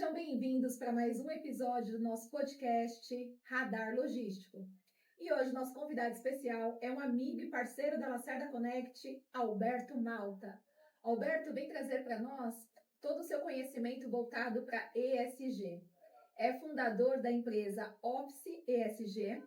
Sejam bem-vindos para mais um episódio do nosso podcast Radar Logístico. E hoje nosso convidado especial é um amigo e parceiro da Lacerda Connect, Alberto Malta. Alberto vem trazer para nós todo o seu conhecimento voltado para ESG. É fundador da empresa Office ESG,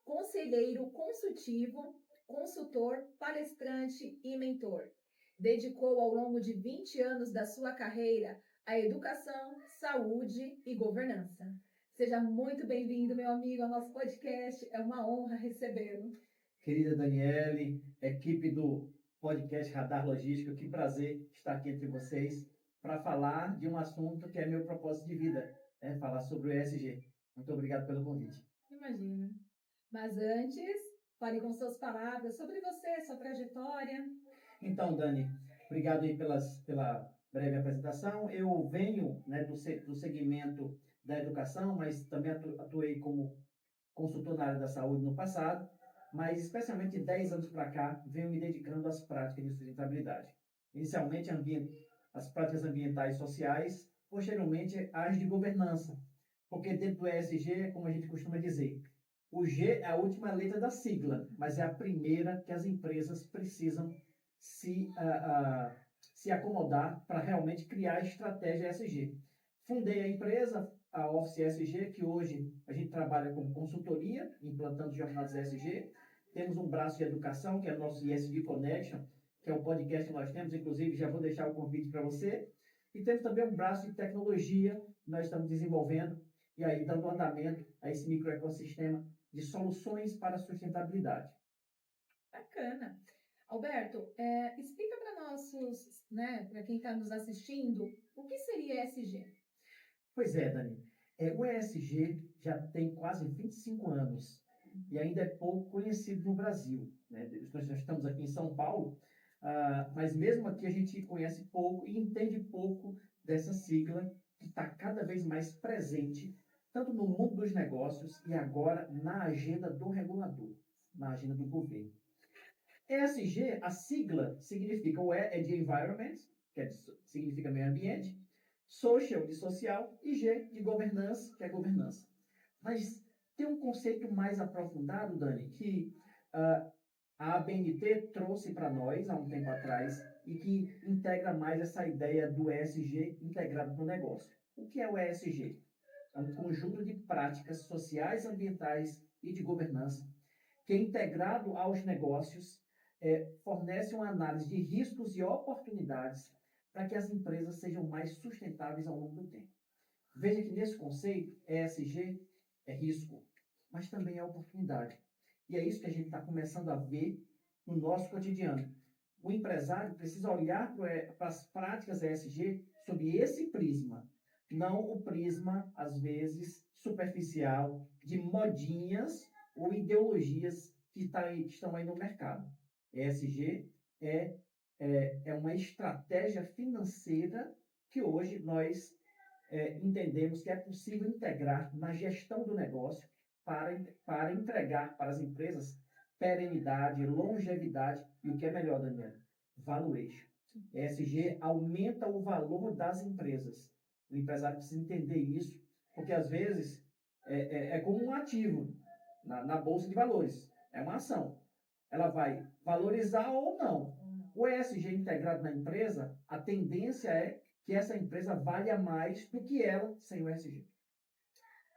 conselheiro consultivo, consultor, palestrante e mentor. Dedicou ao longo de 20 anos da sua carreira a educação, saúde e governança. Seja muito bem-vindo, meu amigo, ao nosso podcast. É uma honra recebê-lo. Querida Daniele, equipe do podcast Radar Logístico, que prazer estar aqui entre vocês para falar de um assunto que é meu propósito de vida, falar sobre o ESG. Muito obrigado pelo convite. Imagina. Mas antes, fale com suas palavras sobre você, sua trajetória. Então, Dani, obrigado aí pela breve apresentação. Eu venho do segmento da educação, mas também atuei como consultor na área da saúde no passado, mas especialmente de 10 anos para cá, venho me dedicando às práticas de sustentabilidade. Inicialmente, as práticas ambientais e sociais, posteriormente, as de governança, porque dentro do ESG, como a gente costuma dizer, o G é a última letra da sigla, mas é a primeira que as empresas precisam se acomodar para realmente criar a estratégia ESG. Fundei a empresa, a Office ESG, que hoje a gente trabalha com consultoria, implantando jornadas ESG. Temos um braço de educação, que é o nosso ESG Connection, que é o podcast que nós temos, inclusive já vou deixar o convite para você. E temos também um braço de tecnologia que nós estamos desenvolvendo e aí dando andamento a esse microecossistema de soluções para a sustentabilidade. Bacana. Alberto, explica para nossos, para quem está nos assistindo, o que seria ESG? Pois é, Dani. O ESG já tem quase 25 anos e ainda é pouco conhecido no Brasil. Nós já estamos aqui em São Paulo, mas mesmo aqui a gente conhece pouco e entende pouco dessa sigla que está cada vez mais presente, tanto no mundo dos negócios e agora na agenda do regulador, na agenda do governo. ESG, a sigla significa, o E é de environment, significa meio ambiente, social de social e G de governança, que é governança. Mas tem um conceito mais aprofundado, Dani, que a ABNT trouxe para nós há um tempo atrás e que integra mais essa ideia do ESG integrado no negócio. O que é o ESG? É um conjunto de práticas sociais, ambientais e de governança que, integrado aos negócios, fornece uma análise de riscos e oportunidades para que as empresas sejam mais sustentáveis ao longo do tempo. Veja que nesse conceito, ESG é risco, mas também é oportunidade. E é isso que a gente está começando a ver no nosso cotidiano. O empresário precisa olhar para as práticas ESG sob esse prisma, não o prisma, às vezes, superficial, de modinhas ou ideologias que estão aí no mercado. ESG é uma estratégia financeira que hoje nós entendemos que é possível integrar na gestão do negócio para entregar para as empresas perenidade, longevidade e o que é melhor, Daniela, valuation. ESG aumenta o valor das empresas. O empresário precisa entender isso, porque às vezes é como um ativo na bolsa de valores. É uma ação. Ela vai valorizar ou não. O ESG integrado na empresa, a tendência é que essa empresa valha mais do que ela sem o ESG.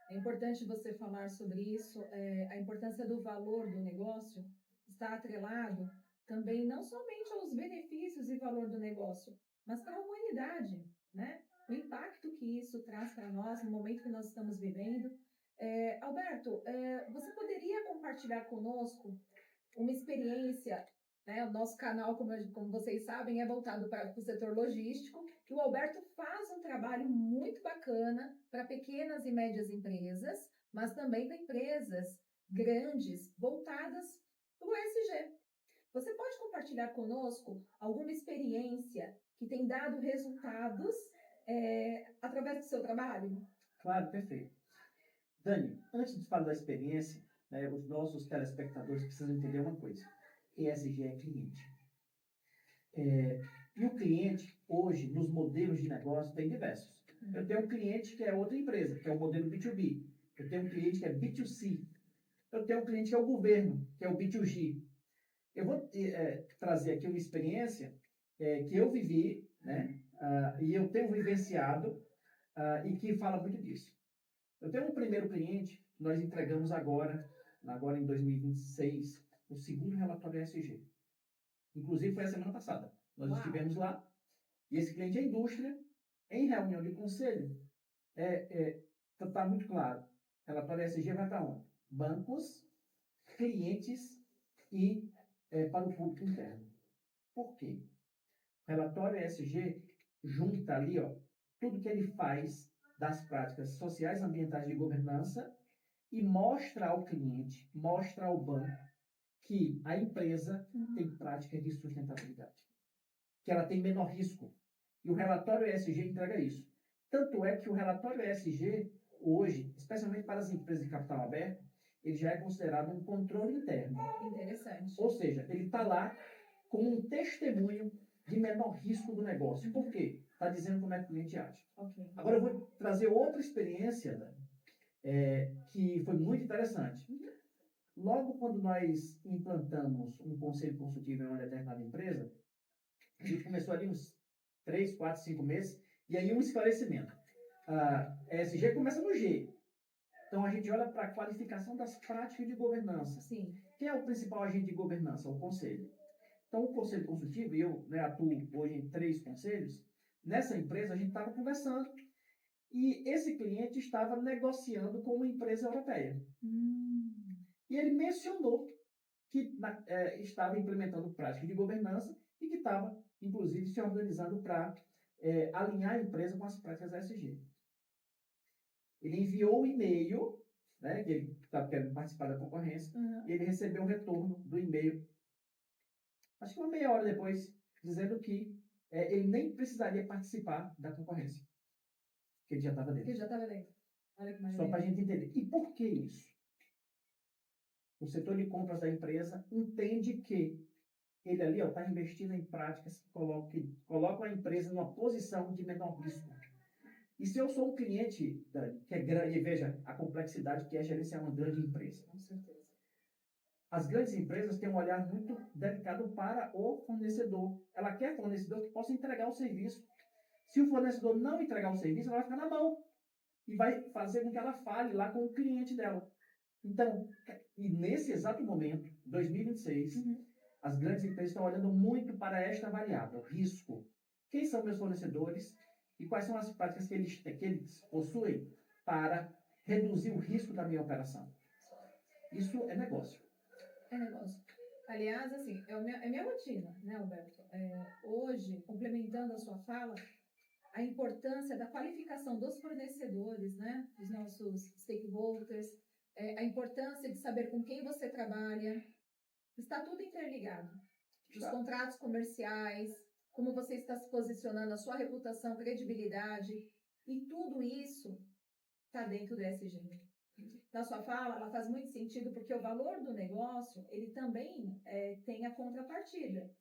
É importante você falar sobre isso. A importância do valor do negócio está atrelado também não somente aos benefícios e valor do negócio, mas para a humanidade, né? O impacto que isso traz para nós no momento que nós estamos vivendo. Alberto, você poderia compartilhar conosco uma experiência, né? O nosso canal, como vocês sabem, é voltado para o setor logístico, que o Alberto faz um trabalho muito bacana para pequenas e médias empresas, mas também para empresas grandes voltadas para o ESG. Você pode compartilhar conosco alguma experiência que tem dado resultados através do seu trabalho? Claro, perfeito. Dani, antes de falar da experiência, os nossos telespectadores precisam entender uma coisa. ESG é cliente. E o cliente, hoje, nos modelos de negócio, tem diversos. Eu tenho um cliente que é outra empresa, que é o modelo B2B. Eu tenho um cliente que é B2C. Eu tenho um cliente que é o governo, que é o B2G. Eu vou trazer aqui uma experiência que eu vivi, né? E eu tenho vivenciado e que fala muito disso. Eu tenho um primeiro cliente que nós entregamos agora em 2026, o segundo relatório ESG. Inclusive foi a semana passada. Nós estivemos lá e esse cliente é indústria, em reunião de conselho, está muito claro. Relatório ESG vai para onde? Bancos, clientes e para o público interno. Por quê? O relatório ESG junta ali tudo que ele faz das práticas sociais, ambientais de governança e mostra ao cliente, mostra ao banco que a empresa tem práticas de sustentabilidade, que ela tem menor risco. E o relatório ESG entrega isso. Tanto é que o relatório ESG, hoje, especialmente para as empresas de capital aberto, ele já é considerado um controle interno. Interessante. Ou seja, ele está lá como um testemunho de menor risco do negócio. Por quê? Está dizendo como é que o cliente age. Okay. Agora eu vou trazer outra experiência, né, que foi muito interessante. Logo quando nós implantamos um conselho consultivo em uma determinada empresa, a gente começou ali uns 3, 4, 5 meses, e aí um esclarecimento. ESG começa no G. Então a gente olha para a qualificação das práticas de governança. Sim. Quem é o principal agente de governança? O conselho. Então o conselho consultivo, e eu atuo hoje em 3 conselhos, nessa empresa a gente estava conversando e esse cliente estava negociando com uma empresa europeia. E ele mencionou que estava implementando práticas de governança e que estava, inclusive, se organizando para alinhar a empresa com as práticas ESG. Ele enviou um e-mail, né, que ele estava querendo participar da concorrência, e ele recebeu um retorno do e-mail, acho que uma meia hora depois, dizendo que ele nem precisaria participar da concorrência, que ele já estava dentro. Ele já estava dentro. Olha que Só para a gente entender. E por que isso? O setor de compras da empresa entende que ele ali está investindo em práticas que colocam a empresa numa posição de menor risco. E se eu sou um cliente que é grande, e veja a complexidade que é gerenciar uma grande empresa. Com certeza. As grandes empresas têm um olhar muito delicado para o fornecedor. Ela quer fornecedor que possa entregar o serviço. Se o fornecedor não entregar o serviço, ela vai ficar na mão. E vai fazer com que ela fale lá com o cliente dela. Então, e nesse exato momento, 2026, as grandes empresas estão olhando muito para esta variável, risco. Quem são meus fornecedores e quais são as práticas que eles possuem para reduzir o risco da minha operação? Isso é negócio. É negócio. Aliás, assim, é minha rotina, né, Alberto? Hoje, complementando a sua fala, a importância da qualificação dos fornecedores, né, dos nossos stakeholders, a importância de saber com quem você trabalha, está tudo interligado. Os contratos comerciais, como você está se posicionando, a sua reputação, credibilidade, e tudo isso está dentro do ESG. Na sua fala, ela faz muito sentido, porque o valor do negócio, ele também tem a contrapartida.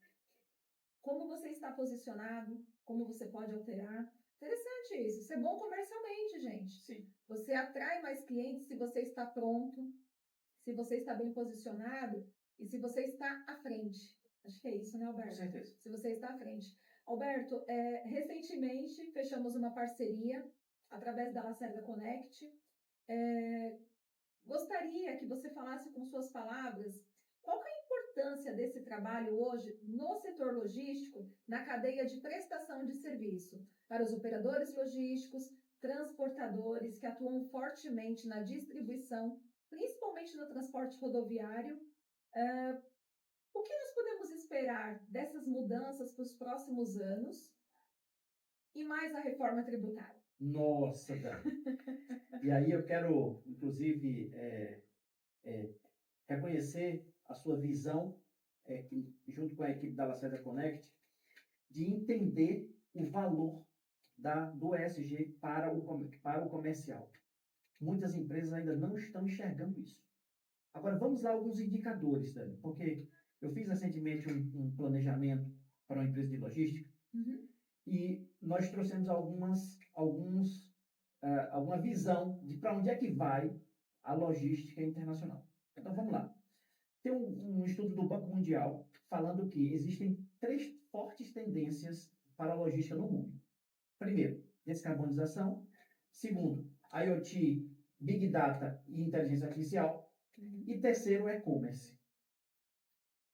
Como você está posicionado, como você pode alterar. Interessante isso. Isso é bom comercialmente, gente. Sim. Você atrai mais clientes se você está pronto, se você está bem posicionado e se você está à frente. Acho que é isso, né, Alberto? Com certeza. Se você está à frente. Alberto, recentemente fechamos uma parceria através da Lacerda Connect. Gostaria que você falasse com suas palavras qual que é a importância desse trabalho hoje no setor logístico, na cadeia de prestação de serviço, para os operadores logísticos, transportadores que atuam fortemente na distribuição, principalmente no transporte rodoviário. O que nós podemos esperar dessas mudanças para os próximos anos e mais a reforma tributária? Nossa, Dani. E aí eu quero, inclusive, reconhecer a sua visão, junto com a equipe da Lacerda Connect, de entender o valor do ESG para o comercial. Muitas empresas ainda não estão enxergando isso. Agora, vamos lá alguns indicadores, Dani, porque eu fiz recentemente um planejamento para uma empresa de logística, e nós trouxemos alguma visão de para onde é que vai a logística internacional. Então, vamos lá. Tem um estudo do Banco Mundial falando que existem 3 fortes tendências para a logística no mundo. Primeiro, descarbonização. Segundo, IoT, Big Data e inteligência artificial. E terceiro, e-commerce.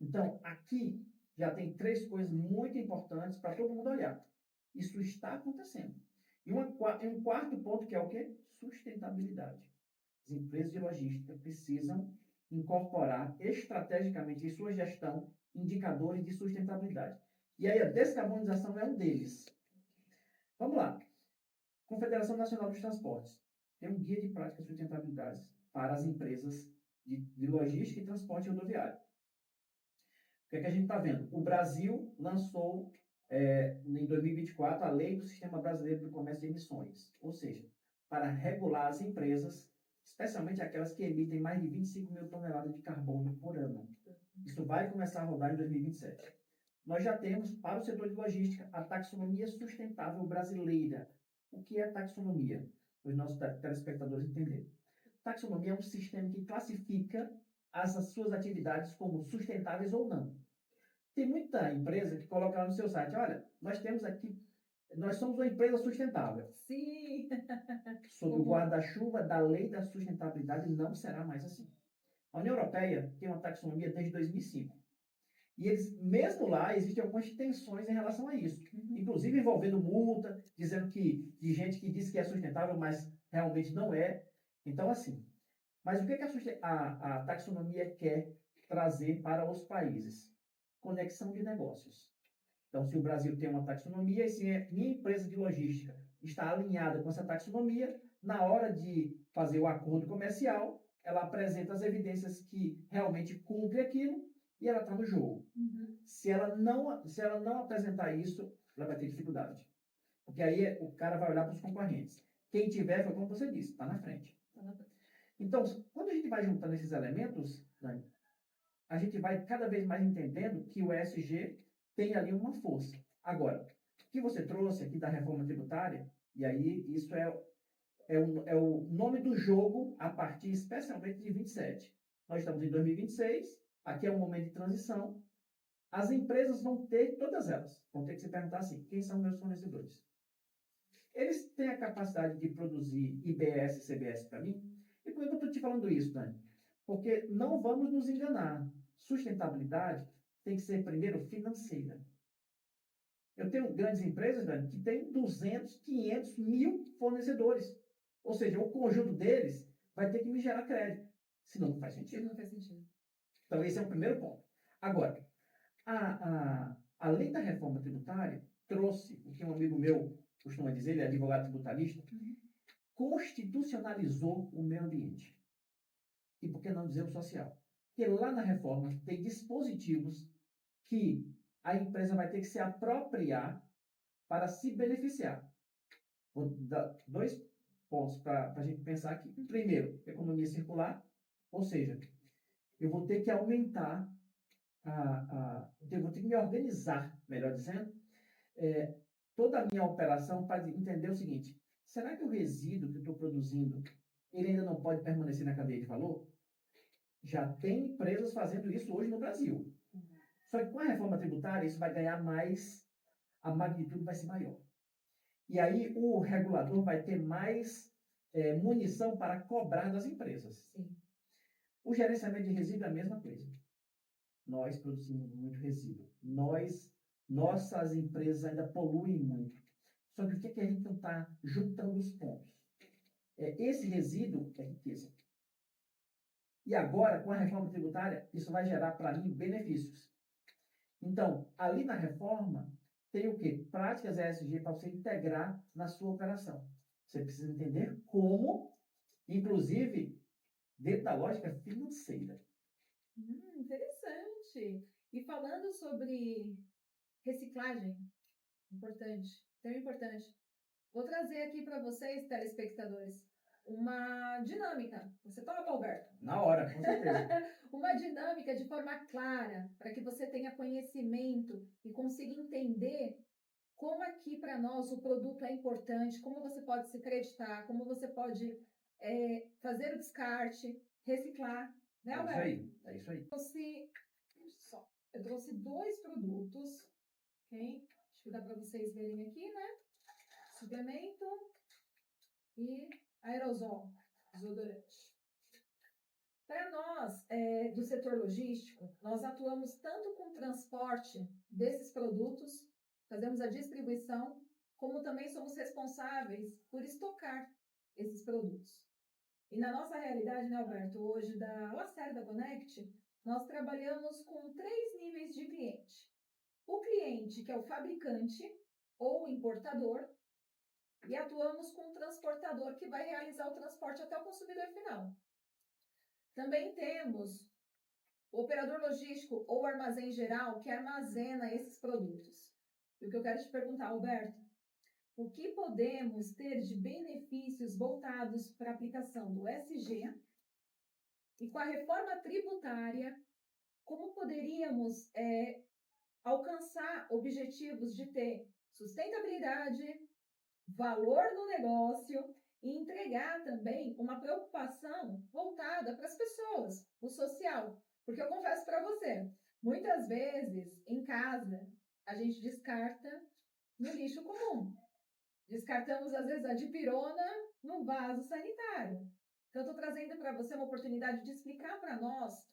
Então, aqui já tem 3 coisas muito importantes para todo mundo olhar. Isso está acontecendo. E um quarto ponto que é o quê? Sustentabilidade. As empresas de logística precisam incorporar estrategicamente em sua gestão indicadores de sustentabilidade. E aí a descarbonização é um deles. Vamos lá. Confederação Nacional dos Transportes tem um guia de práticas de sustentabilidade para as empresas de logística e transporte rodoviário. O que é que a gente está vendo? O Brasil lançou, em 2024, a Lei do Sistema Brasileiro do Comércio de Emissões, ou seja, para regular as empresas, especialmente aquelas que emitem mais de 25 mil toneladas de carbono por ano. Isso vai começar a rodar em 2027. Nós já temos, para o setor de logística, a taxonomia sustentável brasileira. O que é taxonomia? Para os nossos telespectadores entenderem. Taxonomia é um sistema que classifica as suas atividades como sustentáveis ou não. Tem muita empresa que coloca lá no seu site, olha, nós somos uma empresa sustentável. Sim! Sob o guarda-chuva da lei da sustentabilidade, não será mais assim. A União Europeia tem uma taxonomia desde 2005. E eles, mesmo lá, existem algumas tensões em relação a isso. Inclusive envolvendo multa, dizendo que de gente que diz que é sustentável, mas realmente não é. Então, assim. Mas o que a taxonomia quer trazer para os países? Conexão de negócios. Então, se o Brasil tem uma taxonomia, e se a minha empresa de logística está alinhada com essa taxonomia, na hora de fazer o acordo comercial, ela apresenta as evidências que realmente cumpre aquilo e ela está no jogo. Se ela não apresentar isso, ela vai ter dificuldade. Porque aí o cara vai olhar para os concorrentes. Quem tiver, foi como você disse, está na frente. Então, quando a gente vai juntando esses elementos, Dani, a gente vai cada vez mais entendendo que o ESG tem ali uma força. Agora, o que você trouxe aqui da reforma tributária, e aí isso é o nome do jogo a partir especialmente de 27. Nós estamos em 2026, aqui é um momento de transição. As empresas vão ter, todas elas, vão ter que se perguntar assim, quem são meus fornecedores? Eles têm a capacidade de produzir IBS e CBS para mim? E por que eu estou te falando isso, Dani? Porque não vamos nos enganar. Sustentabilidade tem que ser, primeiro, financeira. Eu tenho grandes empresas, Dani, que têm 200, 500 mil fornecedores. Ou seja, o conjunto deles vai ter que me gerar crédito. Senão não faz sentido. Não faz sentido. Então, esse é o primeiro ponto. Agora, a lei da reforma tributária trouxe, o que um amigo meu costuma dizer, ele é advogado tributarista, constitucionalizou o meio ambiente. E por que não dizer o social? Porque lá na reforma tem dispositivos que a empresa vai ter que se apropriar para se beneficiar. Vou dar 2 pontos para a gente pensar aqui. Primeiro, economia circular, ou seja, eu vou ter que aumentar, eu vou ter que me organizar, melhor dizendo, toda a minha operação para entender o seguinte, será que o resíduo que eu estou produzindo, ele ainda não pode permanecer na cadeia de valor? Já tem empresas fazendo isso hoje no Brasil. Só que com a reforma tributária, isso vai ganhar mais, a magnitude vai ser maior. E aí o regulador vai ter mais munição para cobrar das empresas. Sim. O gerenciamento de resíduo é a mesma coisa. Nós produzimos muito resíduo. Nossas empresas ainda poluem muito. Só que o que a gente não está juntando os pontos? Esse resíduo é riqueza. E agora, com a reforma tributária, isso vai gerar para mim benefícios. Então, ali na reforma, tem o quê? Práticas ESG para você integrar na sua operação. Você precisa entender como, inclusive, dentro da lógica financeira. Interessante. E falando sobre reciclagem, importante, tão importante. Vou trazer aqui para vocês, telespectadores, uma dinâmica. Você topa, Alberto? Na hora, com certeza. Uma dinâmica de forma clara, para que você tenha conhecimento e consiga entender como aqui para nós o produto é importante, como você pode se creditar, como você pode fazer o descarte, reciclar, né, Alberto? É isso aí. Eu trouxe 2 produtos, ok? Acho que dá para vocês verem aqui, né? Suplemento e aerosol, desodorante. Para nós, do setor logístico, nós atuamos tanto com o transporte desses produtos, fazemos a distribuição, como também somos responsáveis por estocar esses produtos. E na nossa realidade, né, Alberto, hoje da Lacerda Connect, nós trabalhamos com 3 níveis de cliente. O cliente, que é o fabricante ou importador, e atuamos com o transportador, que vai realizar o transporte até o consumidor final. Também temos o operador logístico ou armazém geral, que armazena esses produtos. E o que eu quero te perguntar, Alberto, o que podemos ter de benefícios voltados para a aplicação do ESG e com a reforma tributária, como poderíamos alcançar objetivos de ter sustentabilidade, valor no negócio e entregar também uma preocupação voltada para as pessoas, o social. Porque eu confesso para você, muitas vezes em casa a gente descarta no lixo comum. Descartamos às vezes a dipirona no vaso sanitário. Então, eu estou trazendo para você uma oportunidade de explicar para nós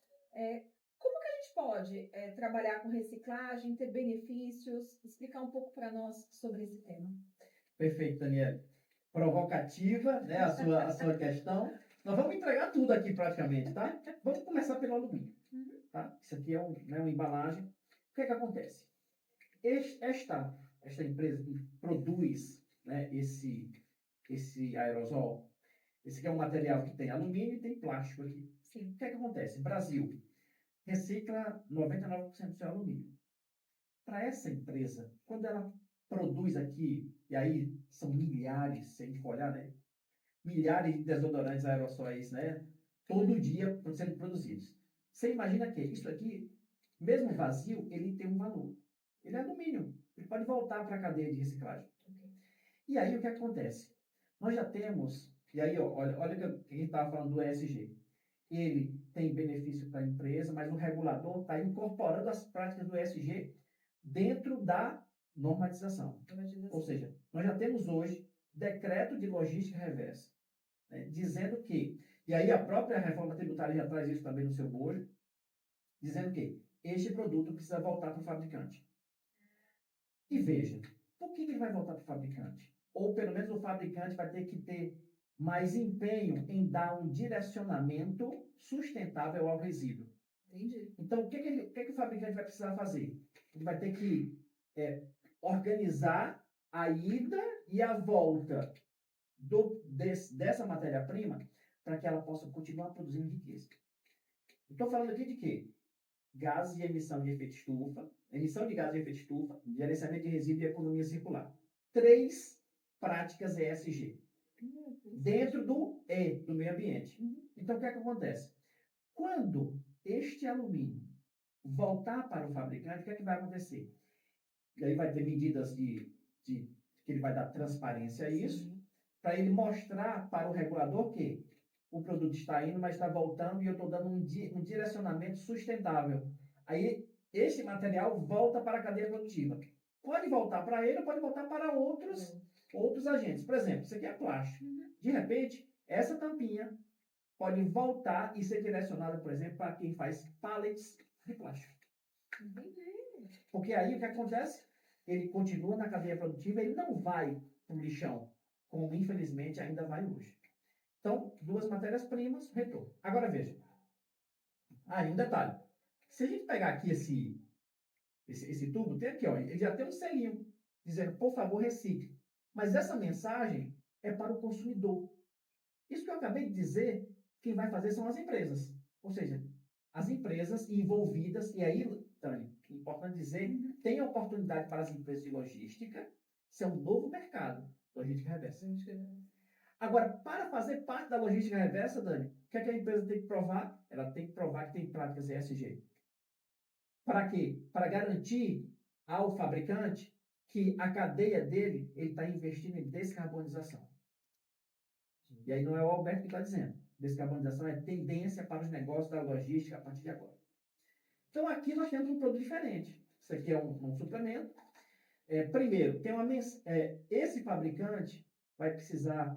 como que a gente pode trabalhar com reciclagem, ter benefícios, explicar um pouco para nós sobre esse tema. Perfeito, Daniela. Provocativa, né, a sua questão. Nós vamos entregar tudo aqui praticamente, tá? Vamos começar pelo alumínio, tá? Isso aqui é uma embalagem. O que é que acontece? Esta empresa que produz, né, esse aerosol, esse aqui é um material que tem alumínio e tem plástico aqui. Sim. O que é que acontece? Brasil recicla 99% do seu alumínio. Para essa empresa, quando ela produz aqui, e aí são milhares, se a gente for olhar, né? Milhares de desodorantes aerossóis, né? Todo dia sendo produzidos. Você imagina que isso aqui, mesmo vazio, ele tem um valor. Ele é alumínio. Ele pode voltar para a cadeia de reciclagem. E aí o que acontece? Nós já temos, e aí ó, olha que a gente estava falando do ESG. Ele tem benefício para a empresa, mas o regulador está incorporando as práticas do ESG dentro da normatização. Ou seja, nós já temos hoje decreto de logística reversa, né, dizendo que, e aí a própria reforma tributária já traz isso também no seu bojo, dizendo que este produto precisa voltar para o fabricante. E veja, por que ele vai voltar para o fabricante? Ou pelo menos o fabricante vai ter que ter mais empenho em dar um direcionamento sustentável ao resíduo. Entendi. Então, o que o fabricante vai precisar fazer? Ele vai ter que organizar a ida e a volta dessa matéria-prima para que ela possa continuar produzindo riqueza. Estou falando aqui de quê? Gases e emissão de efeito estufa, emissão de gases de efeito estufa, gerenciamento de resíduos e economia circular. 3 práticas ESG dentro do meio ambiente. Então, o que é que acontece? Quando este alumínio voltar para o fabricante, o que é que vai acontecer? E aí vai ter medidas que ele vai dar transparência a isso, para ele mostrar para o regulador que o produto está indo, mas está voltando e eu estou dando um direcionamento sustentável. Aí, esse material volta para a cadeia produtiva. Pode voltar para ele ou pode voltar para outros agentes. Por exemplo, isso aqui é plástico. De repente, essa tampinha pode voltar e ser direcionada, por exemplo, para quem faz pallets de plástico. Porque aí o que acontece? Ele continua na cadeia produtiva, ele não vai para o lixão, como infelizmente ainda vai hoje. Então, 2 matérias-primas, retorno. Agora veja. Um detalhe. Se a gente pegar aqui esse tubo, tem aqui, ó, ele já tem um selinho, dizendo, por favor, recicle. Mas essa mensagem é para o consumidor. Isso que eu acabei de dizer, quem vai fazer são as empresas. Ou seja, as empresas envolvidas, e aí, Tânia, é importante dizer, tem oportunidade para as empresas de logística, isso é um novo mercado, logística reversa. Agora, para fazer parte da logística reversa, Dani, o que é que a empresa tem que provar? Ela tem que provar que tem práticas ESG. Para quê? Para garantir ao fabricante que a cadeia dele, ele está investindo em descarbonização. E aí não é o Alberto que está dizendo. Descarbonização é tendência para os negócios da logística a partir de agora. Então, aqui nós temos um produto diferente. Isso aqui é um suplemento. Primeiro, esse fabricante vai precisar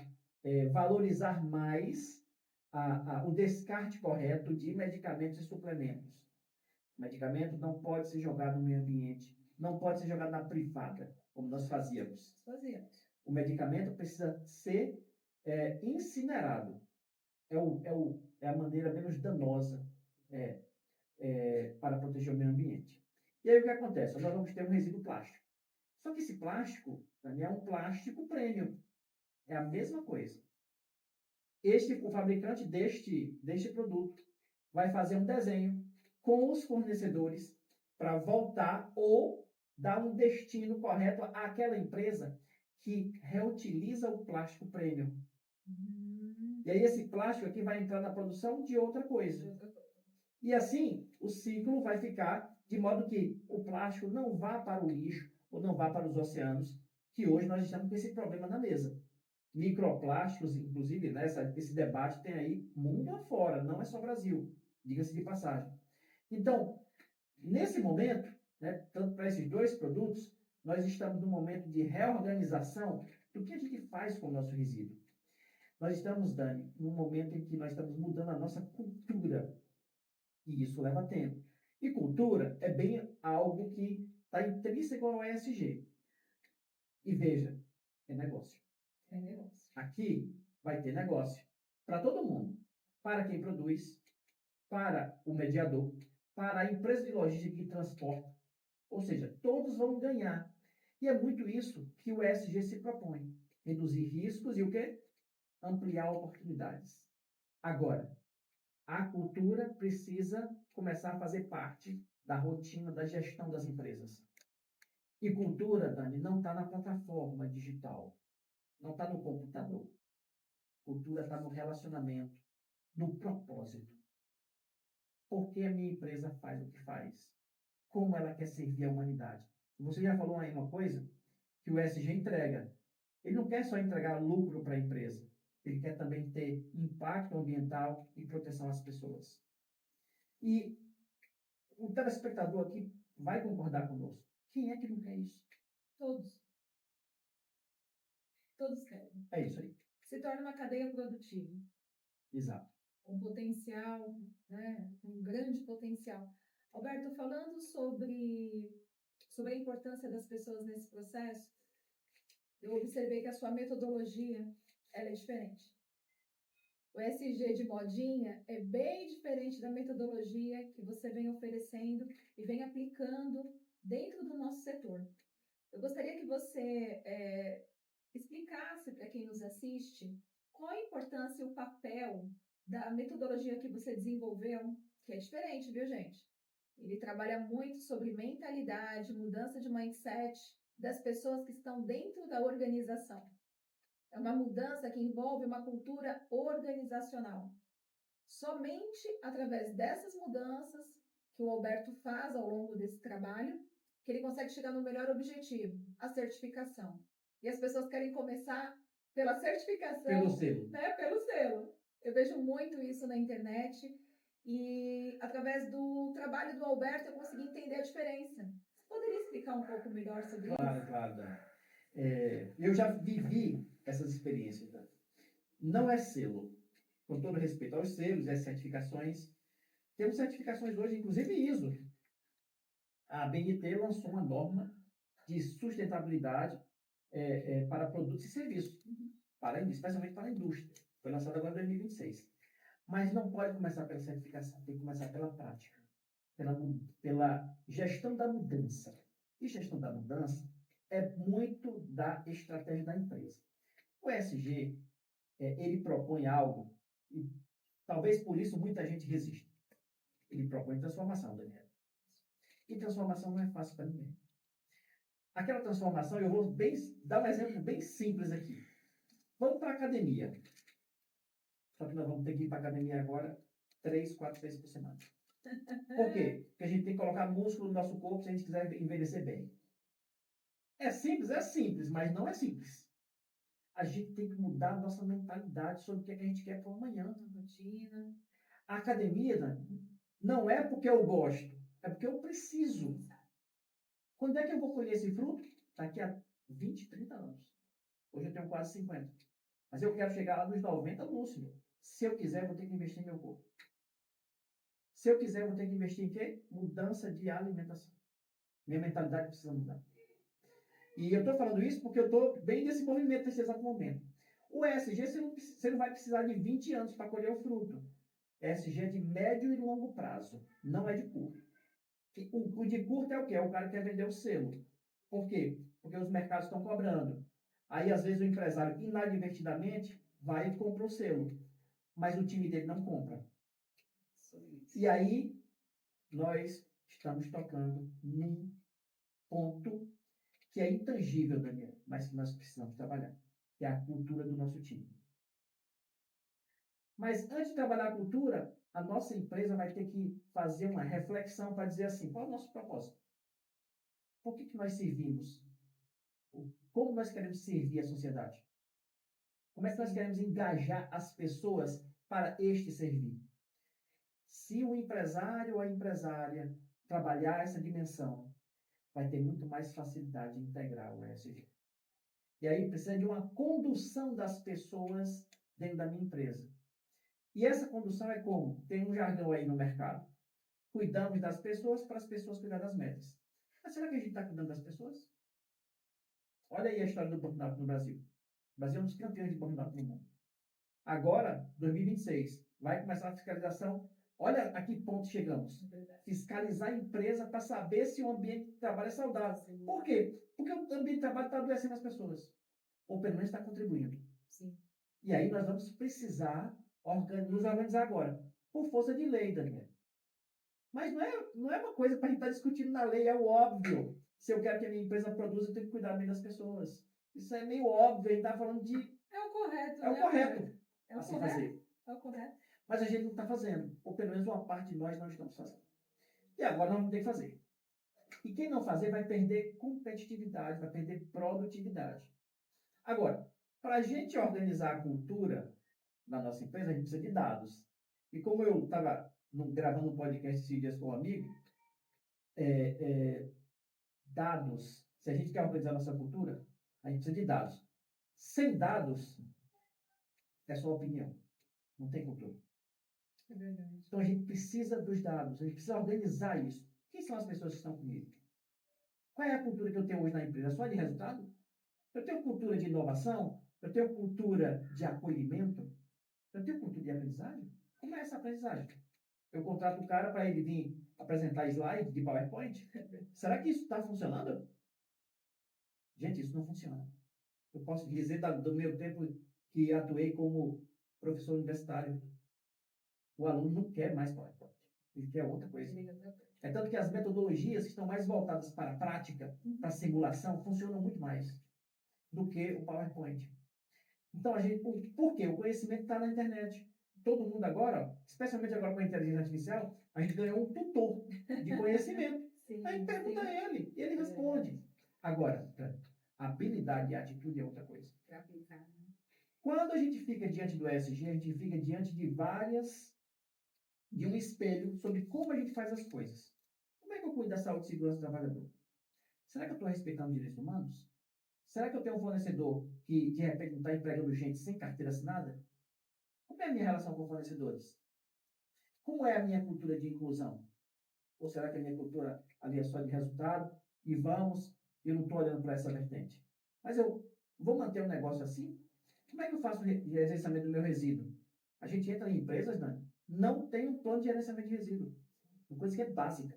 valorizar mais o descarte correto de medicamentos e suplementos. O medicamento não pode ser jogado no meio ambiente, não pode ser jogado na privada, como nós fazíamos. O medicamento precisa ser incinerado. É a maneira menos danosa para proteger o meio ambiente. E aí o que acontece? Nós vamos ter um resíduo plástico. Só que esse plástico também é um plástico premium. É a mesma coisa. O fabricante deste produto vai fazer um desenho com os fornecedores para voltar ou dar um destino correto àquela empresa que reutiliza o plástico premium. E aí esse plástico aqui vai entrar na produção de outra coisa. E assim, o ciclo vai ficar de modo que o plástico não vá para o lixo ou não vá para os oceanos, que hoje nós estamos com esse problema na mesa. Microplásticos, inclusive, né, esse debate tem aí mundo afora, não é só Brasil, diga-se de passagem. Então, nesse momento, né, tanto para esses dois produtos, nós estamos num momento de reorganização do que a gente faz com o nosso resíduo. Nós estamos, Dani, num momento em que nós estamos mudando a nossa cultura. E isso leva tempo. E cultura é bem algo que está intrínseco ao ESG. E veja, é negócio. É negócio. Aqui vai ter negócio para todo mundo. Para quem produz, para o mediador, para a empresa de logística que transporta. Ou seja, todos vão ganhar. E é muito isso que o ESG se propõe. Reduzir riscos e o quê? Ampliar oportunidades. Agora, a cultura precisa começar a fazer parte da rotina da gestão das empresas. E cultura, Dani, não está na plataforma digital, não está no computador. Cultura está no relacionamento, no propósito. Por que a minha empresa faz o que faz? Como ela quer servir a humanidade? Você já falou aí uma coisa que o ESG entrega. Ele não quer só entregar lucro para a empresa. Ele quer também ter impacto ambiental e proteção às pessoas. E o telespectador aqui vai concordar conosco. Quem é que não quer isso? Todos. Todos querem. É isso aí. Se torna uma cadeia produtiva. Exato. Um potencial, né? Um grande potencial. Alberto, falando sobre a importância das pessoas nesse processo, eu observei que a sua metodologia ela é diferente. O SG de modinha é bem diferente da metodologia que você vem oferecendo e vem aplicando dentro do nosso setor. Eu gostaria que você explicasse para quem nos assiste qual a importância e o papel da metodologia que você desenvolveu, que é diferente, viu, gente? Ele trabalha muito sobre mentalidade, mudança de mindset das pessoas que estão dentro da organização. É uma mudança que envolve uma cultura organizacional. Somente através dessas mudanças que o Alberto faz ao longo desse trabalho, que ele consegue chegar no melhor objetivo, a certificação. E as pessoas querem começar pela certificação. Pelo selo. Né? Pelo selo. Eu vejo muito isso na internet e através do trabalho do Alberto eu consegui entender a diferença. Você poderia explicar um pouco melhor sobre isso? Claro, Dani. Eu já vivi essas experiências. Né? Não é selo. Com todo respeito aos selos e às certificações, temos certificações hoje, inclusive ISO. A BNT lançou uma norma de sustentabilidade para produtos e serviços, especialmente para a indústria. Foi lançada agora em 2026. Mas não pode começar pela certificação, tem que começar pela prática, pela gestão da mudança. E gestão da mudança é muito da estratégia da empresa. O ESG, ele propõe algo, e talvez por isso muita gente resiste. Ele propõe transformação, Daniel. E transformação não é fácil para ninguém. Aquela transformação, eu vou dar um exemplo bem simples aqui. Vamos para a academia. Só que nós vamos ter que ir para a academia agora 3, 4 vezes por semana. Por quê? Porque a gente tem que colocar músculo no nosso corpo se a gente quiser envelhecer bem. É simples, mas não é simples. A gente tem que mudar a nossa mentalidade sobre o que, é que a gente quer para o amanhã, na rotina. A academia, né, não é porque eu gosto, é porque eu preciso. Quando é que eu vou colher esse fruto? Daqui a 20, 30 anos. Hoje eu tenho quase 50. Mas eu quero chegar lá nos 90 lúcido. Se eu quiser, eu vou ter que investir em meu corpo. Se eu quiser, eu vou ter que investir em quê? Mudança de alimentação. Minha mentalidade precisa mudar. E eu estou falando isso porque eu estou bem nesse movimento nesse exato momento. O ESG, você não vai precisar de 20 anos para colher o fruto. ESG é de médio e longo prazo, não é de curto. O de curto é o quê? É o cara que quer vender o selo. Por quê? Porque os mercados estão cobrando. Aí, às vezes, o empresário, inadvertidamente, vai e compra o selo. Mas o time dele não compra. E aí, nós estamos tocando num ponto que é intangível, Daniel, mas que nós precisamos trabalhar, que é a cultura do nosso time. Mas antes de trabalhar a cultura, a nossa empresa vai ter que fazer uma reflexão para dizer assim, qual é o nosso propósito? Por que nós servimos? Como nós queremos servir a sociedade? Como é que nós queremos engajar as pessoas para este servir? Se o empresário ou a empresária trabalhar essa dimensão, vai ter muito mais facilidade de integrar o ESG. E aí precisa de uma condução das pessoas dentro da minha empresa. E essa condução é como? Tem um jargão aí no mercado. Cuidamos das pessoas para as pessoas cuidarem das metas. Mas será que a gente está cuidando das pessoas? Olha aí a história do burnout no Brasil. O Brasil é um dos campeões de burnout no mundo. Agora, 2026, vai começar a fiscalização. Olha a que ponto chegamos. Fiscalizar a empresa para saber se o ambiente de trabalho é saudável. Por quê? Porque o ambiente de trabalho está adoecendo as pessoas. Ou pelo menos está contribuindo. Sim. E aí nós vamos precisar nos organizar agora. Por força de lei, Daniel. Mas não é uma coisa para a gente estar discutindo na lei, é o óbvio. Se eu quero que a minha empresa produza, eu tenho que cuidar bem das pessoas. Isso é meio óbvio, a gente está falando de... É o correto. É o correto. É o assim correto. fazer. É o correto. Mas a gente não está fazendo. Ou pelo menos uma parte de nós não estamos fazendo. E agora nós vamos ter que fazer. E quem não fazer vai perder competitividade, vai perder produtividade. Agora, para a gente organizar a cultura da nossa empresa, a gente precisa de dados. E como eu estava gravando um podcast esses dias com um amigo, dados, se a gente quer organizar a nossa cultura, a gente precisa de dados. Sem dados, é só opinião. Não tem cultura. É verdade. Então a gente precisa dos dados, a gente precisa organizar isso. Quem são as pessoas que estão comigo? Qual é a cultura que eu tenho hoje na empresa? Só de resultado? Eu tenho cultura de inovação? Eu tenho cultura de acolhimento? Eu tenho cultura de aprendizagem? Como é essa aprendizagem? Eu contrato o cara para ele vir apresentar slide de PowerPoint? Será que isso está funcionando? Gente, isso não funciona. Eu posso dizer do meu tempo que atuei como professor universitário. O aluno não quer mais PowerPoint. Ele quer outra coisa. É tanto que as metodologias que estão mais voltadas para a prática, para a simulação, funcionam muito mais do que o PowerPoint. Então, por quê? O conhecimento está na internet. Todo mundo agora, especialmente agora com a inteligência artificial, a gente ganhou um tutor de conhecimento. Sim, a gente pergunta a ele, e ele responde. Agora, habilidade e atitude é outra coisa. Quando a gente fica diante do ESG, a gente fica diante de um espelho sobre como a gente faz as coisas. Como é que eu cuido da saúde e segurança do trabalhador? Será que eu estou respeitando direitos humanos? Será que eu tenho um fornecedor que, de repente, não está empregando gente sem carteira assinada? Como é a minha relação com fornecedores? Como é a minha cultura de inclusão? Ou será que a minha cultura ali é só de resultado? E eu não estou olhando para essa vertente. Mas eu vou manter um negócio assim? Como é que eu faço o gerenciamento do meu resíduo? A gente entra em empresas, não tem um plano de gerenciamento de resíduo. Uma coisa que é básica.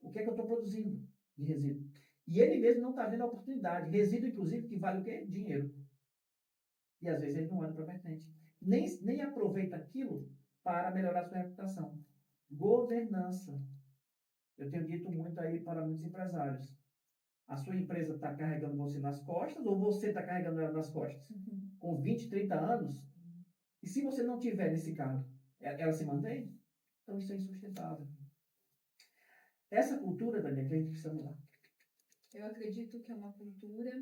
O que é que eu estou produzindo de resíduo? E ele mesmo não está vendo a oportunidade. Resíduo, inclusive, que vale o quê? Dinheiro. E às vezes ele não olha para a vertente. Nem aproveita aquilo para melhorar a sua reputação. Governança. Eu tenho dito muito aí para muitos empresários. A sua empresa está carregando você nas costas ou você está carregando ela nas costas? Com 20, 30 anos? E se você não tiver nesse cargo, ela se mantém? Então isso é insustentável. Essa cultura, Daniel, que a gente precisa mudar. Eu acredito que é uma cultura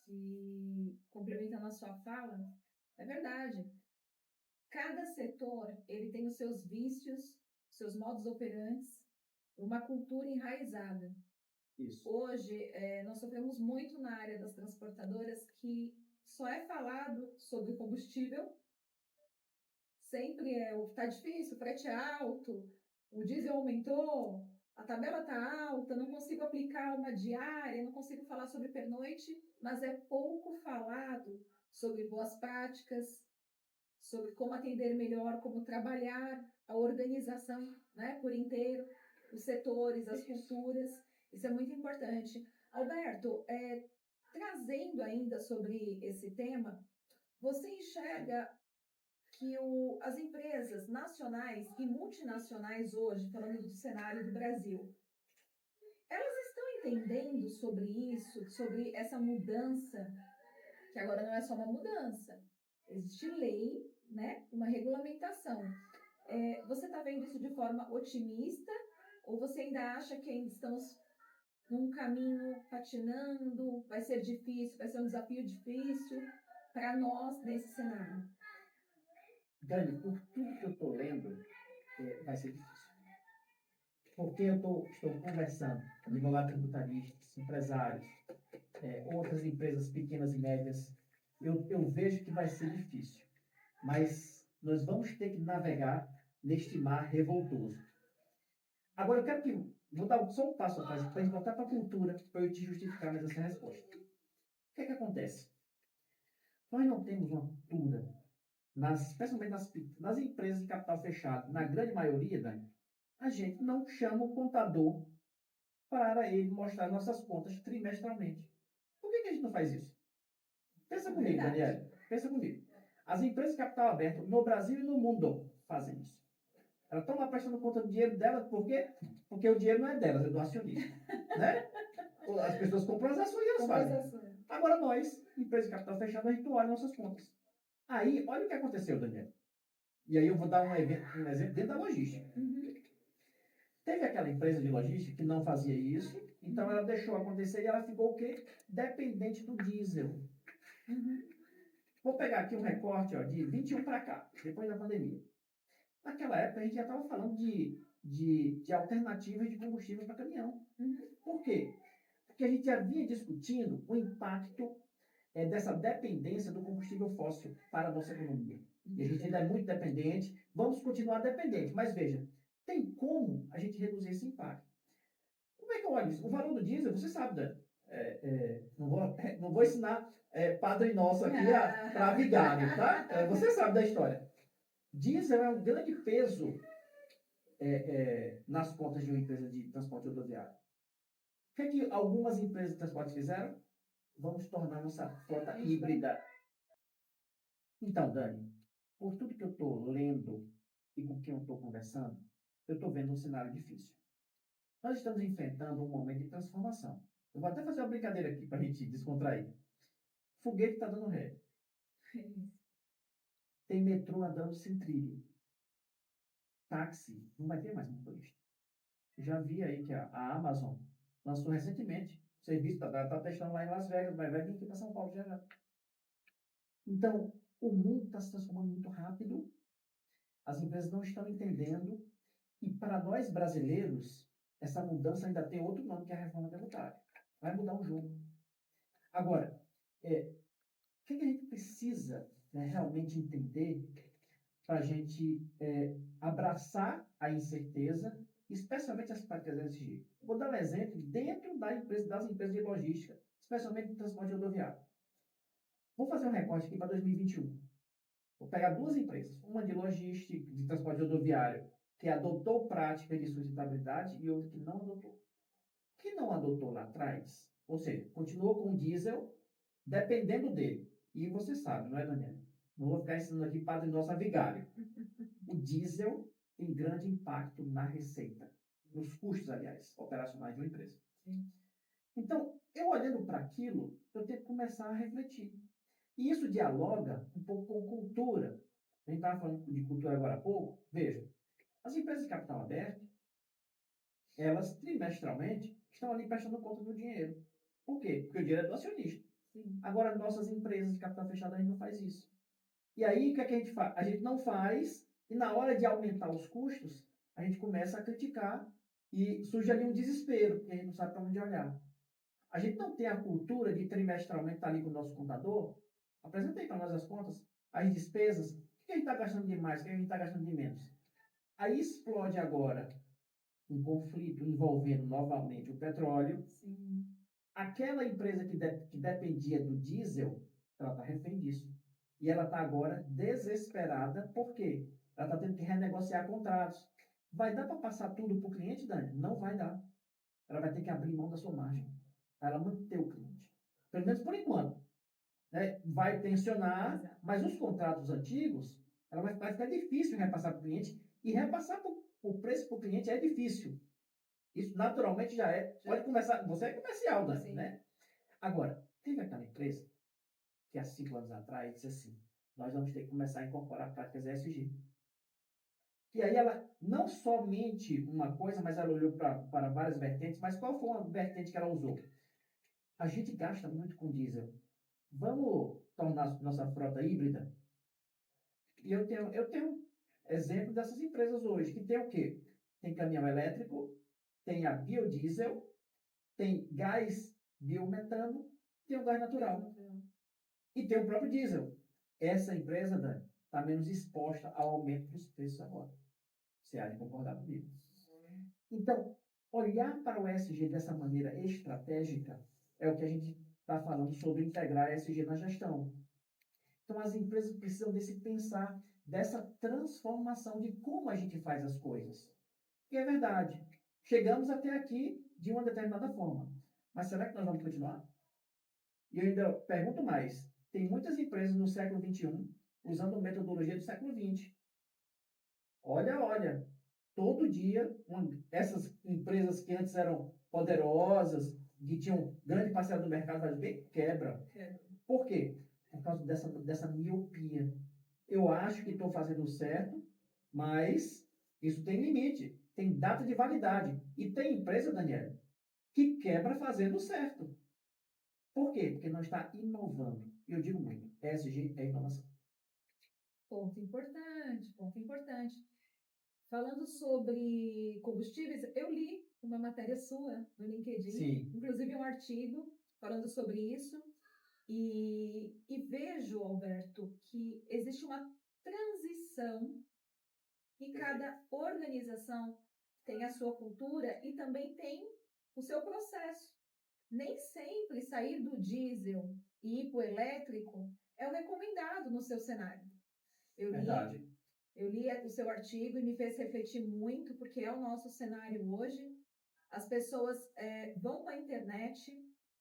que, complementando a sua fala, é verdade. Cada setor, ele tem os seus vícios, seus modos operantes, uma cultura enraizada. Isso. Hoje, nós sofremos muito na área das transportadoras que só é falado sobre combustível, sempre tá difícil, o frete é alto, o diesel aumentou, a tabela tá alta, não consigo aplicar uma diária, não consigo falar sobre pernoite, mas é pouco falado sobre boas práticas, sobre como atender melhor, como trabalhar a organização, né, por inteiro, os setores, as culturas. Isso é muito importante. Alberto, trazendo ainda sobre esse tema, você enxerga que as empresas nacionais e multinacionais hoje, falando do cenário do Brasil, elas estão entendendo sobre isso, sobre essa mudança, que agora não é só uma mudança, existe lei, né, uma regulamentação. Você está vendo isso de forma otimista ou você ainda acha que ainda estamos num caminho patinando, vai ser difícil, vai ser um desafio difícil para nós nesse cenário? Dani, por tudo que eu estou lendo, vai ser difícil. Porque estou conversando com advogados tributaristas, empresários, outras empresas pequenas e médias, eu vejo que vai ser difícil. Mas nós vamos ter que navegar neste mar revoltoso. Agora, eu quero que... Vou dar só um passo atrás para a gente voltar para a cultura, para eu te justificar mais essa resposta. O que é que acontece? Nós não temos uma cultura, especialmente nas empresas de capital fechado, na grande maioria, Dani, a gente não chama o contador para ele mostrar nossas contas trimestralmente. Por que a gente não faz isso? Pensa comigo, Daniela. Pensa comigo. As empresas de capital aberto no Brasil e no mundo fazem isso. Elas estão lá prestando conta do dinheiro delas, por quê? Porque o dinheiro não é delas, é do acionista. Né? As pessoas compram as ações e elas fazem. Agora nós, empresas de capital fechado, a gente olha nossas contas. Aí, olha o que aconteceu, Daniela. E aí eu vou dar um exemplo dentro da logística. Teve aquela empresa de logística que não fazia isso, então ela deixou acontecer e ela ficou o quê? Dependente do diesel. Vou pegar aqui um recorte de 21 para cá, depois da pandemia. Naquela época a gente já estava falando de alternativas de combustível para caminhão. Por quê? Porque a gente já vinha discutindo o impacto dessa dependência do combustível fóssil para a nossa economia. E a gente ainda é muito dependente, vamos continuar dependente, mas veja, tem como a gente reduzir esse impacto. Como é que eu olho isso? O valor do diesel, você sabe, Dan, não vou ensinar Padre Nosso aqui para vigário, tá? Você sabe da história. Diesel é um grande peso nas contas de uma empresa de transporte rodoviário. O que é que algumas empresas de transporte fizeram? Vamos tornar nossa frota híbrida. Então, Dani, por tudo que eu estou lendo e com quem eu estou conversando, eu estou vendo um cenário difícil. Nós estamos enfrentando um momento de transformação. Eu vou até fazer uma brincadeira aqui para a gente descontrair. Foguete está dando ré. Tem metrô andando sem trilho. Táxi não vai ter mais motorista. Já vi aí que a Amazon lançou recentemente o serviço, está testando lá em Las Vegas, mas vai vir aqui para São Paulo já. Então, o mundo está se transformando muito rápido, as empresas não estão entendendo, e para nós brasileiros, essa mudança ainda tem outro nome, que é a reforma tributária. Vai mudar o jogo. Agora, o que a gente precisa realmente entender para a gente abraçar a incerteza, especialmente as práticas ESG? Vou dar um exemplo dentro das empresas de logística, especialmente no transporte rodoviário. Vou fazer um recorte aqui para 2021. Vou pegar duas empresas, uma de logística, de transporte rodoviário, que adotou prática de sustentabilidade, e outra que não adotou. Que não adotou lá atrás, ou seja, continuou com o diesel, dependendo dele. E você sabe, não é, Daniela? Não vou ficar ensinando aqui Padre Nosso a vigário. O diesel tem grande impacto na receita, nos custos, aliás, operacionais de uma empresa. Sim. Então, eu olhando para aquilo, eu tenho que começar a refletir. E isso dialoga um pouco com cultura. A gente estava falando de cultura agora há pouco. Veja, as empresas de capital aberto, elas trimestralmente estão ali prestando conta do dinheiro. Por quê? Porque o dinheiro é do acionista. Sim. Agora, nossas empresas de capital fechado, a gente não faz isso. E aí, o que é que a gente faz? A gente não faz, e na hora de aumentar os custos, a gente começa a criticar e surge ali um desespero, porque a gente não sabe para onde olhar. A gente não tem a cultura de trimestralmente estar ali com o nosso contador. Apresentei para nós as contas, as despesas, o que a gente está gastando de mais, o que a gente está gastando de menos. Aí explode agora um conflito envolvendo novamente o petróleo. Sim. Aquela empresa que dependia do diesel, ela está refém disso. E ela está agora desesperada, por quê? Ela está tendo que renegociar contratos. Vai dar para passar tudo para o cliente, Dani? Não vai dar. Ela vai ter que abrir mão da sua margem para ela manter o cliente. Pelo menos por enquanto. Né? Vai tensionar, Exato. mas os contratos antigos, ela vai ficar difícil repassar para o cliente. E repassar o preço para o cliente é difícil. Isso naturalmente já é. Pode começar. Você é comercial, Dani, né? Agora, teve aquela empresa que há 5 anos atrás disse assim: nós vamos ter que começar a incorporar práticas ESG. E aí ela, não somente uma coisa, mas ela olhou para várias vertentes, mas qual foi uma vertente que ela usou? A gente gasta muito com diesel. Vamos tornar nossa frota híbrida? E eu tenho exemplo dessas empresas hoje, que tem o quê? Tem caminhão elétrico, tem a biodiesel, tem gás biometano, tem o gás natural. E tem o próprio diesel. Essa empresa, Dani, está menos exposta ao aumento dos preços agora. Você há de concordar comigo. Então, olhar para o ESG dessa maneira estratégica é o que a gente está falando sobre integrar ESG na gestão. Então, as empresas precisam desse pensar, dessa transformação de como a gente faz as coisas. E é verdade, chegamos até aqui de uma determinada forma. Mas será que nós vamos continuar? E eu ainda pergunto mais. Tem muitas empresas no século XXI usando metodologia do século XX. Olha, todo dia, essas empresas que antes eram poderosas, que tinham grande parcela do mercado, faz bem, quebra. Por quê? Por causa dessa miopia. Eu acho que estou fazendo certo, mas isso tem limite, tem data de validade. E tem empresa, Daniela, que quebra fazendo certo. Por quê? Porque não está inovando. E eu digo muito, ESG é inovação. Ponto importante, ponto importante. Falando sobre combustíveis, eu li uma matéria sua no LinkedIn, Sim. Inclusive um artigo falando sobre isso, e vejo, Alberto, que existe uma transição e cada organização tem a sua cultura e também tem o seu processo. Nem sempre sair do diesel e ir para o elétrico é o recomendado no seu cenário. Verdade. Eu li o seu artigo e me fez refletir muito, porque é o nosso cenário hoje. As pessoas vão para a internet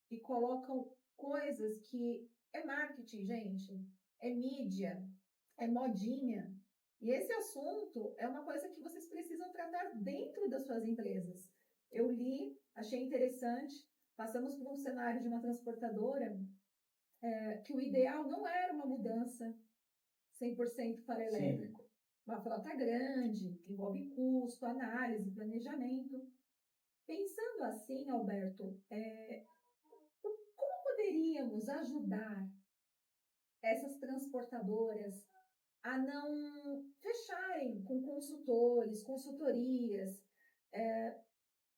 e colocam coisas que é marketing, gente, é mídia, é modinha. E esse assunto é uma coisa que vocês precisam tratar dentro das suas empresas. Eu li, achei interessante, passamos por um cenário de uma transportadora que o ideal não era uma mudança 100% para elétrico. Sim. Uma frota grande, envolve custo, análise, planejamento. Pensando assim, Alberto, como poderíamos ajudar essas transportadoras a não fecharem com consultores, consultorias,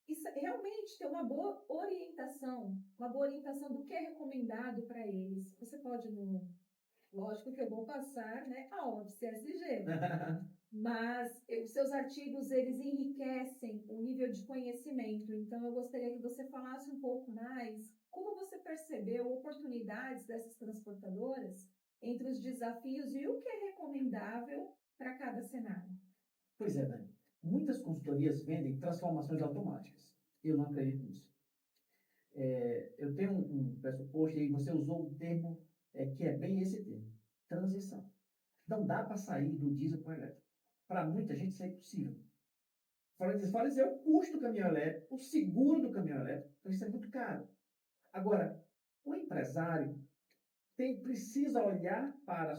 e realmente ter uma boa orientação do que é recomendado para eles? Você pode, lógico que eu vou passar, né, a OBS ESG, mas os seus artigos, eles enriquecem o nível de conhecimento. Então, eu gostaria que você falasse um pouco mais como você percebeu oportunidades dessas transportadoras entre os desafios e o que é recomendável para cada cenário. Pois é, Dani. Muitas consultorias vendem transformações automáticas. Eu não acredito nisso. Eu tenho um pressuposto, e você usou um termo que é bem esse termo, transição. Não dá para sair do diesel para o elétrico. Para muita gente isso é impossível. Fora dizer o custo do caminhão elétrico, o seguro do caminhão elétrico, então isso é muito caro. Agora, o empresário precisa olhar para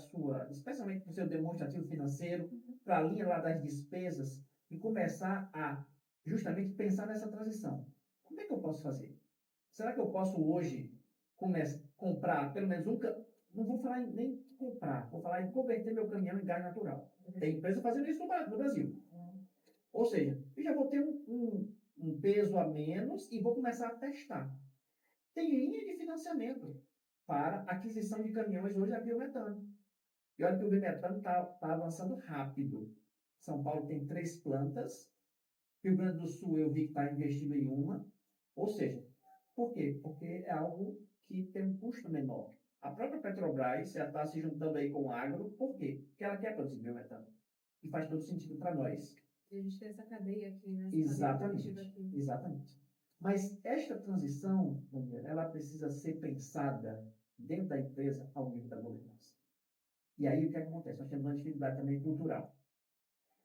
especialmente para o seu demonstrativo financeiro, para a linha lá das despesas e começar a justamente pensar nessa transição. Como é que eu posso fazer? Será que eu posso hoje comprar pelo menos não vou falar nem comprar, vou falar em converter meu caminhão em gás natural. Tem empresa fazendo isso no Brasil. Ou seja, eu já vou ter um peso a menos e vou começar a testar. Tem linha de financiamento para aquisição de caminhões hoje a biometano. E olha que o biometano está avançando rápido. São Paulo tem 3 plantas. Rio Grande do Sul eu vi que está investindo em uma. Ou seja, por quê? Porque é algo que tem um custo menor. A própria Petrobras já está se juntando aí com o agro. Por quê? Porque ela quer produzir biometano. E faz todo sentido para nós. E a gente tem essa cadeia aqui, né? Exatamente. Exatamente. Mas esta transição, Daniela, ela precisa ser pensada dentro da empresa ao nível da governança. E aí o que acontece? Nós temos uma dificuldade também cultural.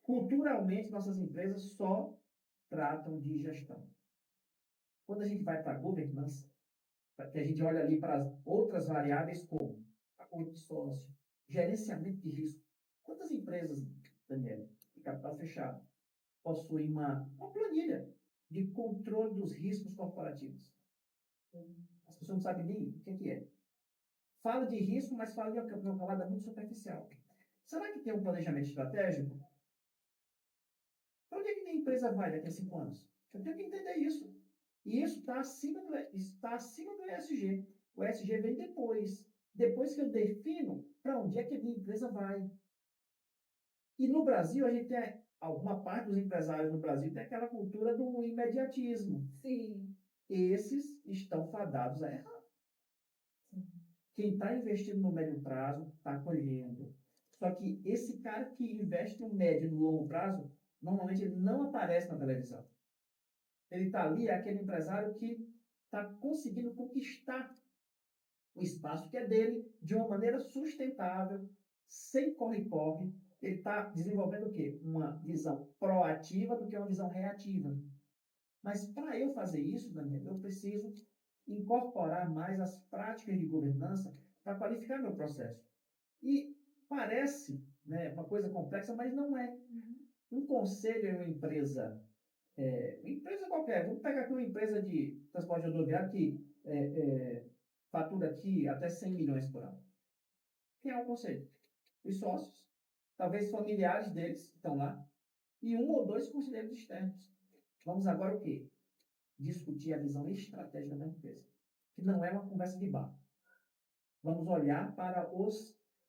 Culturalmente, nossas empresas só tratam de gestão. Quando a gente vai para a governança, que a gente olha ali para as outras variáveis como acordo de sócio, gerenciamento de risco. Quantas empresas, Daniela, de capital fechado, possuem uma planilha de controle dos riscos corporativos? As pessoas não sabem nem o que é. Fala de risco, mas fala de uma camada muito superficial. Será que tem um planejamento estratégico? Para onde é que minha empresa vai daqui a 5 anos? Eu tenho que entender isso. E isso está acima do ESG. O ESG vem depois. Depois que eu defino para onde é que a minha empresa vai. E no Brasil, a gente tem alguma parte dos empresários no Brasil tem aquela cultura do imediatismo. Sim. Esses estão fadados a errar. Quem está investindo no médio prazo está colhendo. Só que esse cara que investe no médio e no longo prazo, normalmente ele não aparece na televisão. Ele está ali, é aquele empresário que está conseguindo conquistar o espaço que é dele de uma maneira sustentável, sem corre-corre. Ele está desenvolvendo o quê? Uma visão proativa do que uma visão reativa. Mas para eu fazer isso, Daniel, eu preciso incorporar mais as práticas de governança para qualificar meu processo. E parece, né, uma coisa complexa, mas não é. Um conselho em uma empresa qualquer, vamos pegar aqui uma empresa de transporte rodoviário que fatura aqui até 100 milhões por ano. Quem é o conselho? Os sócios, talvez familiares deles que estão lá, e 1 ou 2 conselheiros externos. Vamos agora o quê? Discutir a visão estratégica da empresa, que não é uma conversa de bar. Vamos olhar para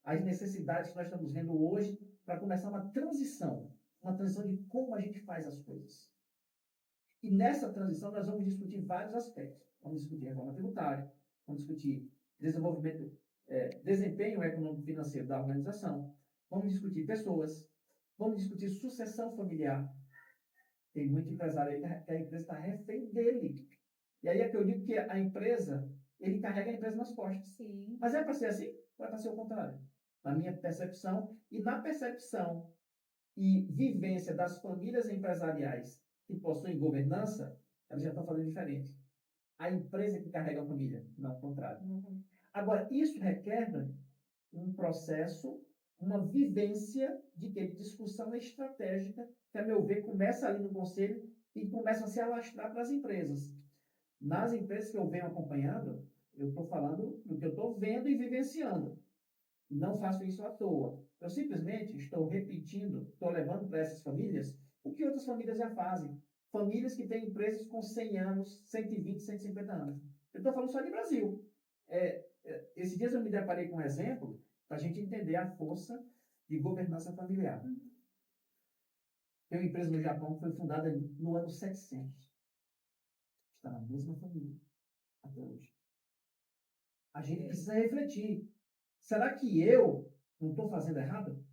as necessidades que nós estamos vendo hoje para começar uma transição de como a gente faz as coisas. E nessa transição nós vamos discutir vários aspectos. Vamos discutir reforma tributária, vamos discutir desempenho econômico-financeiro da organização, vamos discutir pessoas, vamos discutir sucessão familiar. Tem muito empresário aí que a empresa está refém dele. E aí é que eu digo que a empresa, ele carrega a empresa nas costas. Sim. Mas é para ser assim? Ou é para ser o contrário? Na minha percepção, e na percepção e vivência das famílias empresariais que possuem governança, elas já estão fazendo diferente. A empresa que carrega a família, não o contrário. Agora, isso requer um processo, uma vivência de discussão estratégica, que, a meu ver, começa ali no conselho e começa a se alastrar para as empresas. Nas empresas que eu venho acompanhando, eu estou falando do que eu estou vendo e vivenciando. Não faço isso à toa. Eu simplesmente estou repetindo, estou levando para essas famílias o que outras famílias já fazem. Famílias que têm empresas com 100 anos, 120, 150 anos. Eu estou falando só de Brasil. Esses dias eu me deparei com um exemplo para a gente entender a força de governança familiar. Tem uma empresa no Japão que foi fundada no ano 700. Está na mesma família até hoje. A gente precisa refletir. Será que eu não estou fazendo errado?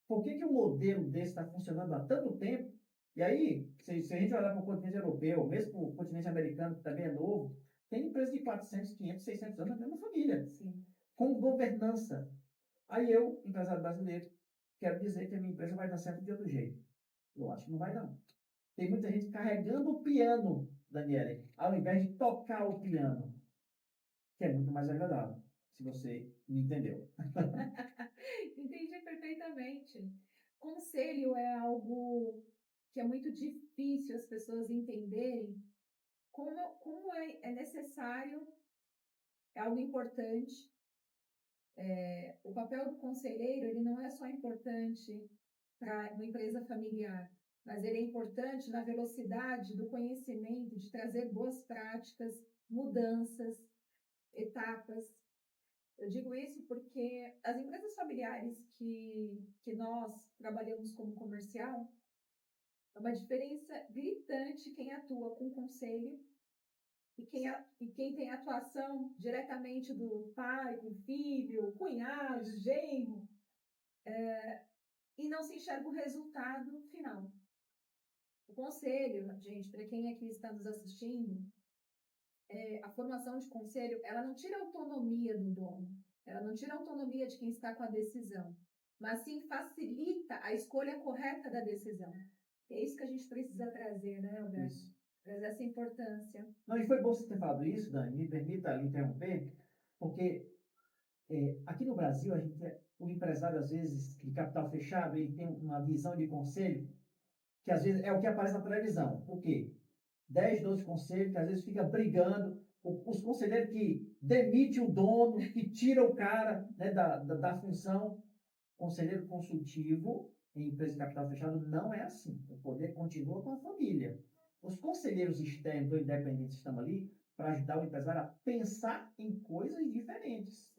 Por que um modelo desse está funcionando há tanto tempo? E aí, se a gente olhar para o continente europeu, mesmo para o continente americano, que também é novo, tem empresas de 400, 500, 600 anos na mesma família. Sim. Com governança. Aí eu, empresário brasileiro, quero dizer que a minha empresa vai dar certo de outro jeito. Eu acho que não vai não. Tem muita gente carregando o piano, Daniele, ao invés de tocar o piano, que é muito mais agradável, se você me entendeu. Entendi perfeitamente. Conselho é algo que é muito difícil as pessoas entenderem, como é necessário, é algo importante. O papel do conselheiro, ele não é só importante para uma empresa familiar, mas ele é importante na velocidade do conhecimento, de trazer boas práticas, mudanças, etapas. Eu digo isso porque as empresas familiares que nós trabalhamos como comercial, é uma diferença gritante quem atua com conselho e quem tem atuação diretamente do pai, do filho, cunhado, genro, e não se enxerga o resultado final. O conselho, gente, para quem aqui está nos assistindo, a formação de conselho, ela não tira a autonomia do dono, ela não tira a autonomia de quem está com a decisão, mas sim facilita a escolha correta da decisão. É isso que a gente precisa trazer, né, Alberto? Isso. Trazer essa importância. Não, e foi bom você ter falado isso, Dani, me permita lhe interromper, porque aqui no Brasil, o empresário, às vezes, de capital fechado, ele tem uma visão de conselho, que às vezes é o que aparece na televisão. Por quê? 10, 12 conselhos, que às vezes fica brigando, os conselheiros que demitem o dono, que tira o cara, né, da função. Conselheiro consultivo em empresa de capital fechado não é assim. O poder continua com a família. Os conselheiros externos ou independentes estão ali para ajudar o empresário a pensar em coisas diferentes.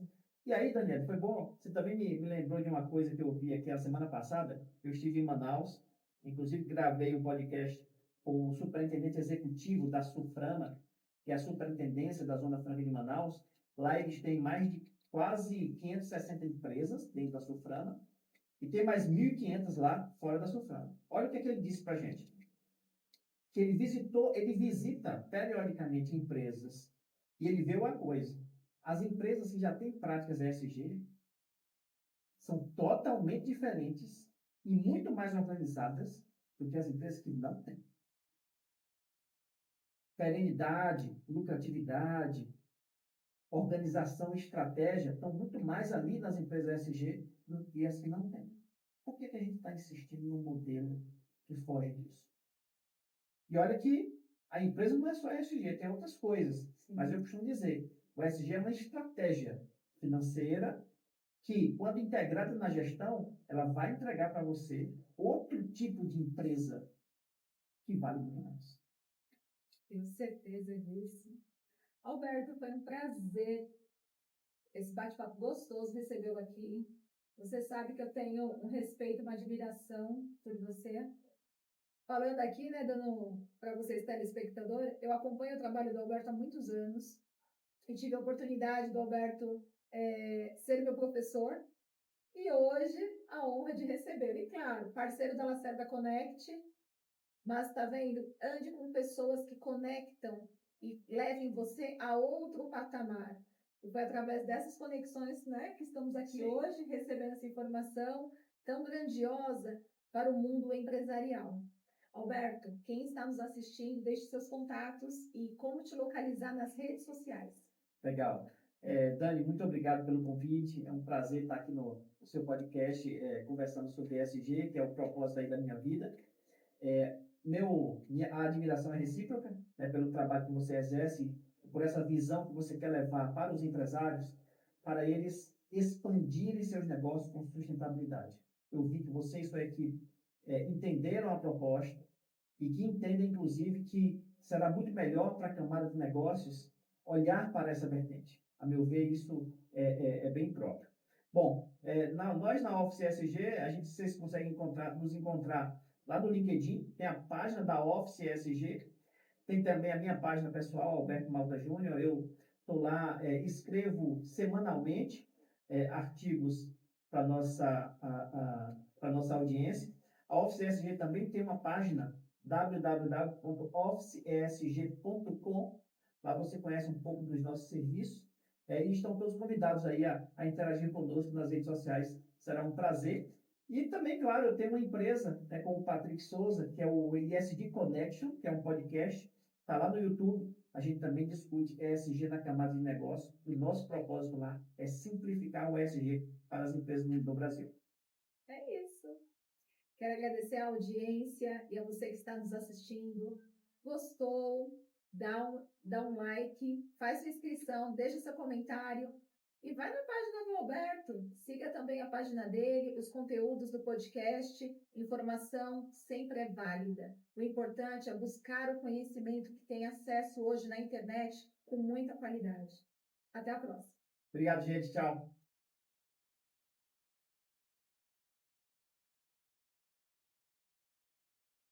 E aí, Daniela, foi bom. Você também me lembrou de uma coisa que eu vi aqui a semana passada. Eu estive em Manaus, inclusive gravei um podcast com o superintendente executivo da Suframa, que é a superintendência da Zona Franca de Manaus. Lá eles têm mais de quase 560 empresas dentro da Suframa e tem mais 1.500 lá fora da Suframa. Olha o que ele disse para a gente. Que ele visita periodicamente empresas e ele vê uma coisa. As empresas que já têm práticas ESG são totalmente diferentes e muito mais organizadas do que as empresas que não têm. Perenidade, lucratividade, organização e estratégia estão muito mais ali nas empresas ESG do que as que não têm. Por que a gente está insistindo num modelo que foge disso? E olha que a empresa não é só ESG, tem outras coisas. Sim. Mas eu costumo dizer, o ESG é uma estratégia financeira que, quando integrada na gestão, ela vai entregar para você outro tipo de empresa que vale muito mais. Tenho certeza disso. Alberto, foi um prazer esse bate-papo gostoso recebê-lo aqui. Você sabe que eu tenho um respeito, uma admiração por você. Falando aqui, né, dando para vocês telespectadores, eu acompanho o trabalho do Alberto há muitos anos e tive a oportunidade do Alberto ser meu professor e hoje a honra de recebê-lo. E claro, parceiro da Lacerda Connect, mas tá vendo? Ande com pessoas que conectam e levem você a outro patamar. E foi através dessas conexões, né, que estamos aqui Sim. hoje recebendo essa informação tão grandiosa para o mundo empresarial. Alberto, quem está nos assistindo, deixe seus contatos e como te localizar nas redes sociais. Legal. Dani, muito obrigado pelo convite. É um prazer estar aqui no seu podcast conversando sobre ESG, que é o propósito aí da minha vida. A admiração é recíproca, né, pelo trabalho que você exerce, por essa visão que você quer levar para os empresários, para eles expandirem seus negócios com sustentabilidade. Eu vi que você e sua equipe entenderam a proposta e que entendem, inclusive, que será muito melhor para a camada de negócios olhar para essa vertente. A meu ver, isso é bem próprio. Bom, nós na Office ESG, vocês conseguem nos encontrar lá no LinkedIn, tem a página da Office ESG, tem também a minha página pessoal, Alberto Malta Júnior. Eu estou lá, escrevo semanalmente artigos para a nossa audiência. A Office ESG também tem uma página www.officeesg.com. Lá você conhece um pouco dos nossos serviços. E estão todos convidados aí a interagir conosco nas redes sociais. Será um prazer. E também, claro, eu tenho uma empresa com o Patrick Souza, que é o ESG Connection, que é um podcast. Está lá no YouTube. A gente também discute ESG na camada de negócio. O nosso propósito lá é simplificar o ESG para as empresas do Brasil. É isso. Quero agradecer a audiência e a você que está nos assistindo. Gostou? dá um like, faz sua inscrição, deixa seu comentário e vai na página do Alberto. Siga também a página dele, os conteúdos do podcast. Informação sempre é válida. O importante é buscar o conhecimento que tem acesso hoje na internet com muita qualidade. Até a próxima. Obrigado, gente. Tchau.